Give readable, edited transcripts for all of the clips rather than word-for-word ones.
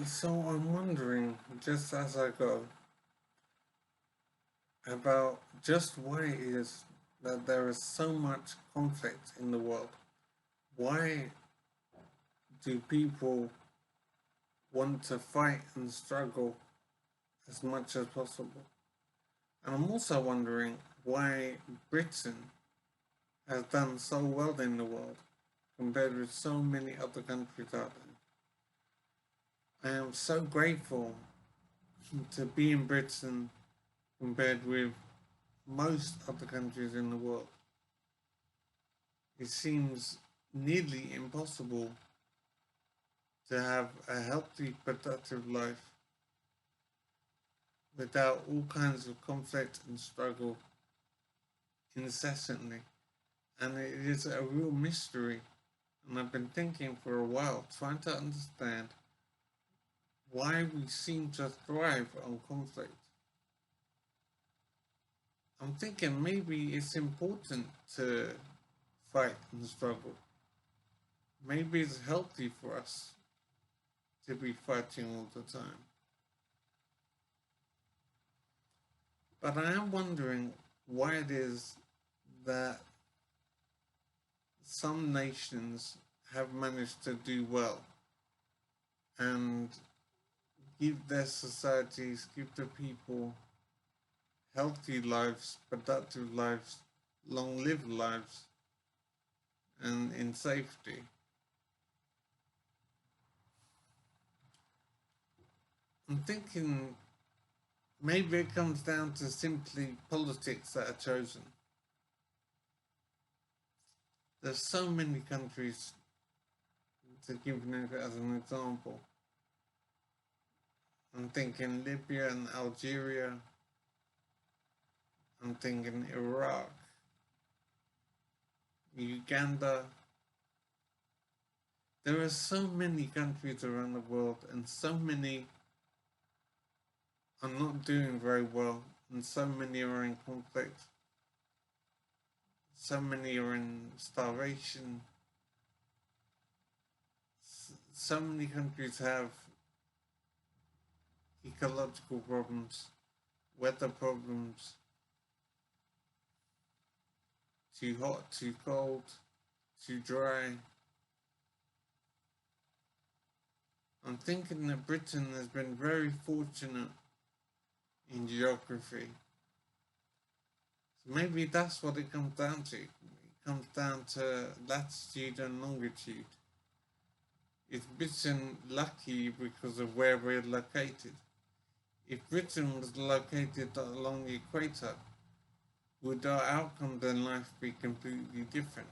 So I'm wondering, just as I go, about just why it is that there is so much conflict in the world. Why do people want to fight and struggle as much as possible? And I'm also wondering why Britain has done so well in the world compared with so many other countries out there. I am so grateful to be in Britain compared with most other countries in the world. It seems nearly impossible to have a healthy, productive life without all kinds of conflict and struggle incessantly. And it is a real mystery. And I've been thinking for a while, trying to understand why we seem to thrive on conflict. I'm thinking maybe it's important to fight and struggle. Maybe it's healthy for us to be fighting all the time. But I am wondering why it is that some nations have managed to do well and give their societies, give the people healthy lives, productive lives, long lived lives, and in safety. I'm thinking maybe it comes down to simply politics that are chosen. There's so many countries to give as an example. I'm thinking Libya and Algeria. I'm thinking Iraq, Uganda. There are so many countries around the world, and so many are not doing very well, and so many are in conflict. So many are in starvation. So many countries have ecological problems, weather problems, too hot, too cold, too dry. I'm thinking that Britain has been very fortunate in geography. So maybe that's what it comes down to. It comes down to latitude and longitude. Is Britain lucky because of where we're located? If Britain was located along the equator, would our outcomes in life be completely different?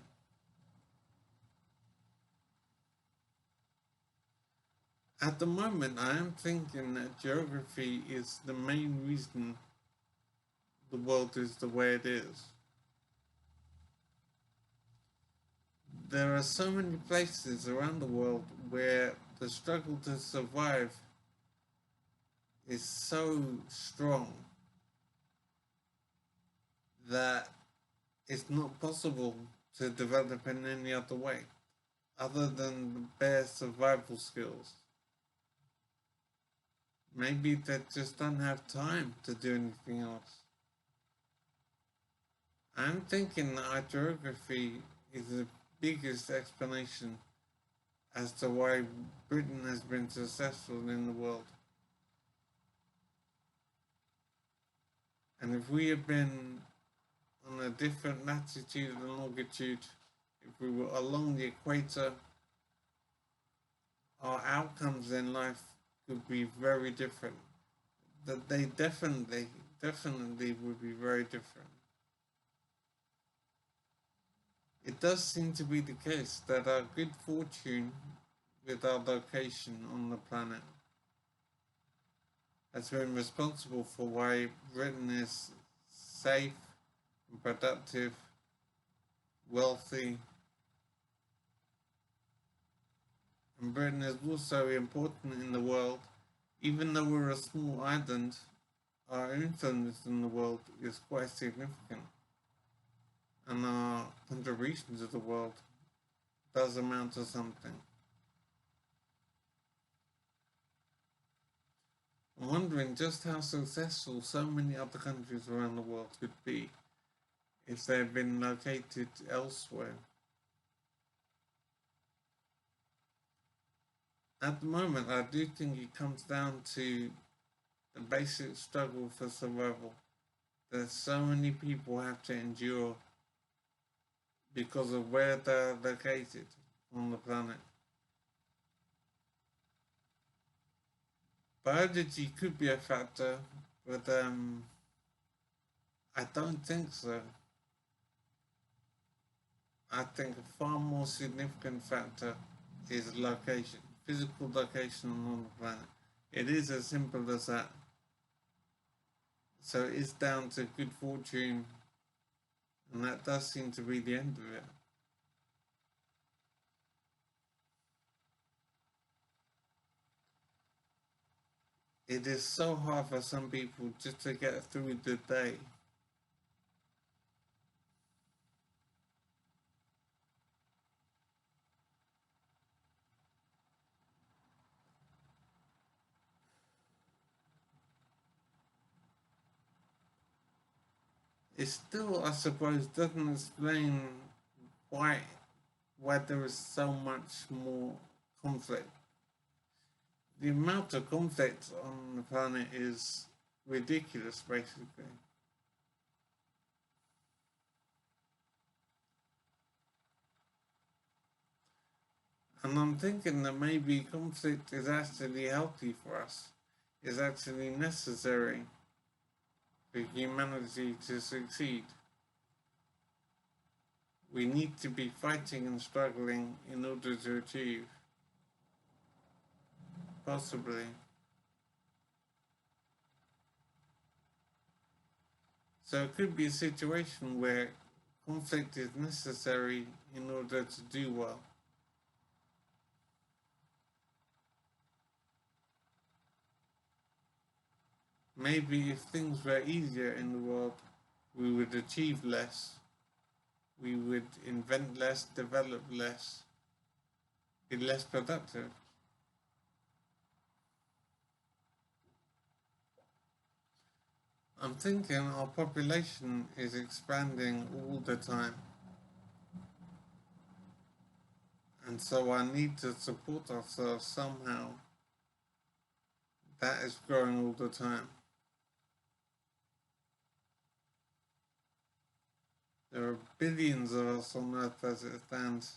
At the moment, I am thinking that geography is the main reason the world is the way it is. There are so many places around the world where the struggle to survive is so strong that it's not possible to develop in any other way other than bare survival skills. Maybe they just don't have time to do anything else. I'm thinking that our geography is the biggest explanation as to why Britain has been successful in the world. And if we had been on a different latitude and longitude, if we were along the equator, our outcomes in life could be very different. That they definitely would be very different. It does seem to be the case that our good fortune with our location on the planet has been responsible for why Britain is safe, productive, wealthy, and Britain is also important in the world. Even though we're a small island, our influence in the world is quite significant, and our contribution to the world does amount to something. I'm wondering just how successful so many other countries around the world could be if they had been located elsewhere. At the moment, I do think it comes down to the basic struggle for survival that so many people have to endure because of where they're located on the planet. Biology could be a factor, but I don't think so. I think a far more significant factor is location, physical location on the planet. It is as simple as that. So it's down to good fortune, and that does seem to be the end of it. It is so hard for some people just to get through the day. It still, I suppose, doesn't explain why there is so much more conflict. The amount of conflict on the planet is ridiculous, basically. And I'm thinking that maybe conflict is actually healthy for us, is actually necessary for humanity to succeed. We need to be fighting and struggling in order to achieve. Possibly. So it could be a situation where conflict is necessary in order to do well. Maybe if things were easier in the world, we would achieve less, we would invent less, develop less, be less productive. I'm thinking our population is expanding all the time, and so I need to support ourselves somehow. That is growing all the time. There are billions of us on Earth as it stands,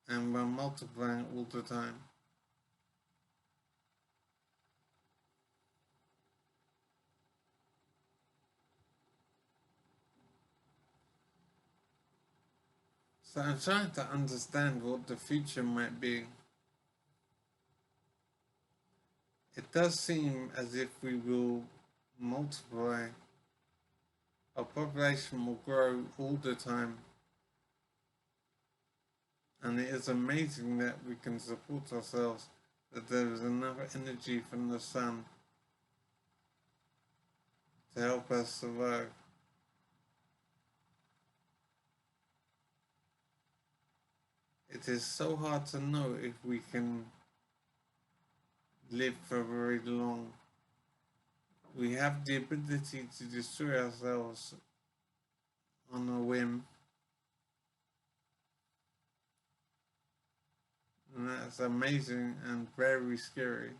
and we're multiplying all the time. So I'm trying to understand what the future might be. It does seem as if we will multiply. Our population will grow all the time. And it is amazing that we can support ourselves, that there is enough energy from the sun to help us survive. It is so hard to know if we can live for very long. We have the ability to destroy ourselves on a whim. And that's amazing and very scary.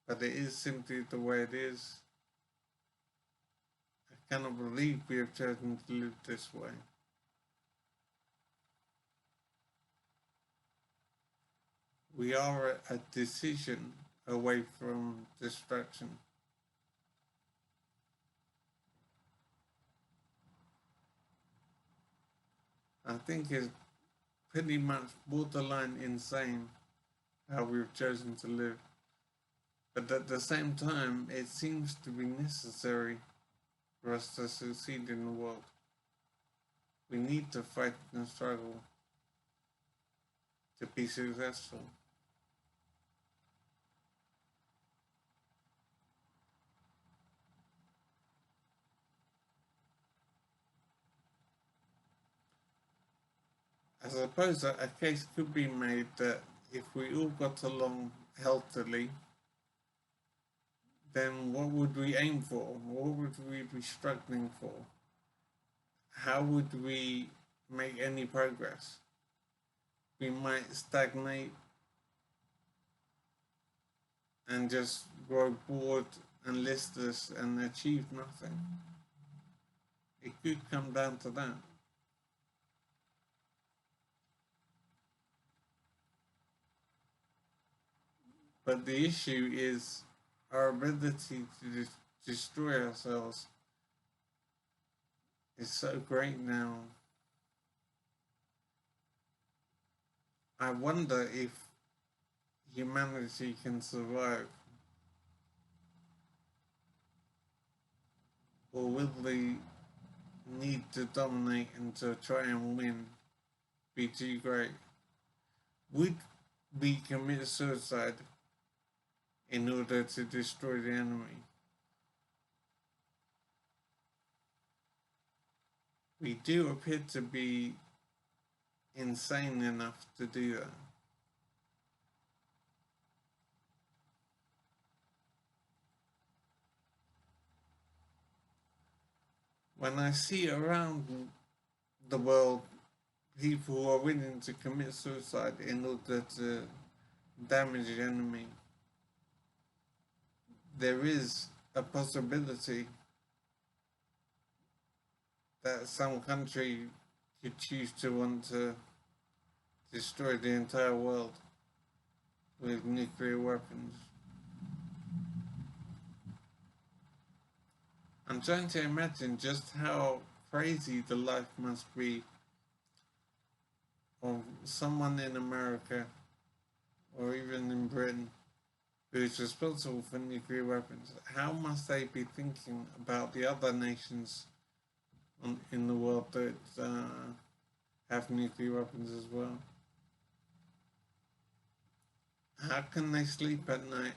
But it is simply the way it is. I cannot believe we have chosen to live this way. We are a decision away from destruction. I think it's pretty much borderline insane how we've chosen to live. But at the same time, it seems to be necessary for us to succeed in the world. We need to fight and struggle to be successful. I suppose that a case could be made that if we all got along healthily, then what would we aim for? What would we be struggling for? How would we make any progress? We might stagnate and just grow bored and listless and achieve nothing. It could come down to that. But the issue is our ability to destroy ourselves is so great now. I wonder if humanity can survive, or will the need to dominate and to try and win be too great? Would we commit suicide in order to destroy the enemy? We do appear to be insane enough to do that. When I see around the world people who are willing to commit suicide in order to damage the enemy, there is a possibility that some country could choose to want to destroy the entire world with nuclear weapons. I'm trying to imagine just how crazy the life must be of someone in America or even in Britain who is responsible for nuclear weapons. How must they be thinking about the other nations in the world that have nuclear weapons as well? How can they sleep at night?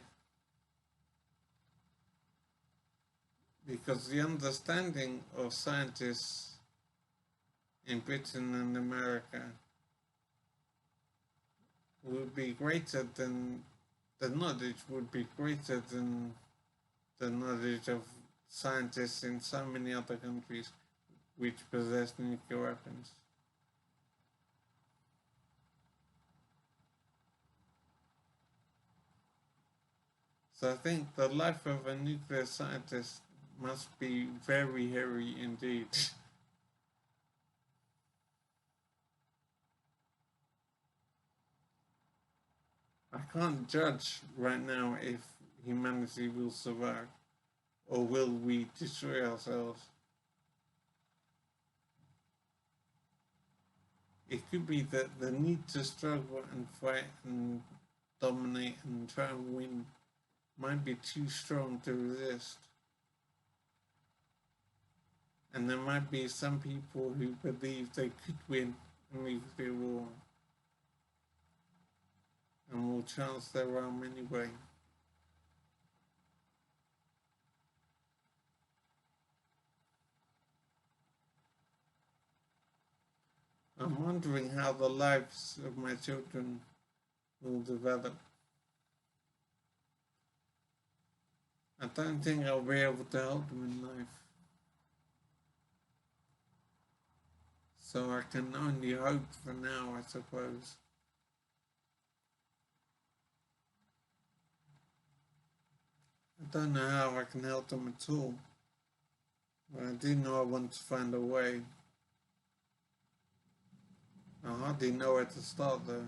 Because the understanding of scientists in Britain and America would be greater than the knowledge would be greater than the knowledge of scientists in so many other countries which possess nuclear weapons. So I think the life of a nuclear scientist must be very hairy indeed. I can't judge right now if humanity will survive or will we destroy ourselves. It could be that the need to struggle and fight and dominate and try and win might be too strong to resist. And there might be some people who believe they could win a nuclear war and will chance their arm anyway. I'm wondering how the lives of my children will develop. I don't think I'll be able to help them in life. So I can only hope for now, I suppose. I don't know how I can help them at all. But I do know I want to find a way. I hardly know where to start though.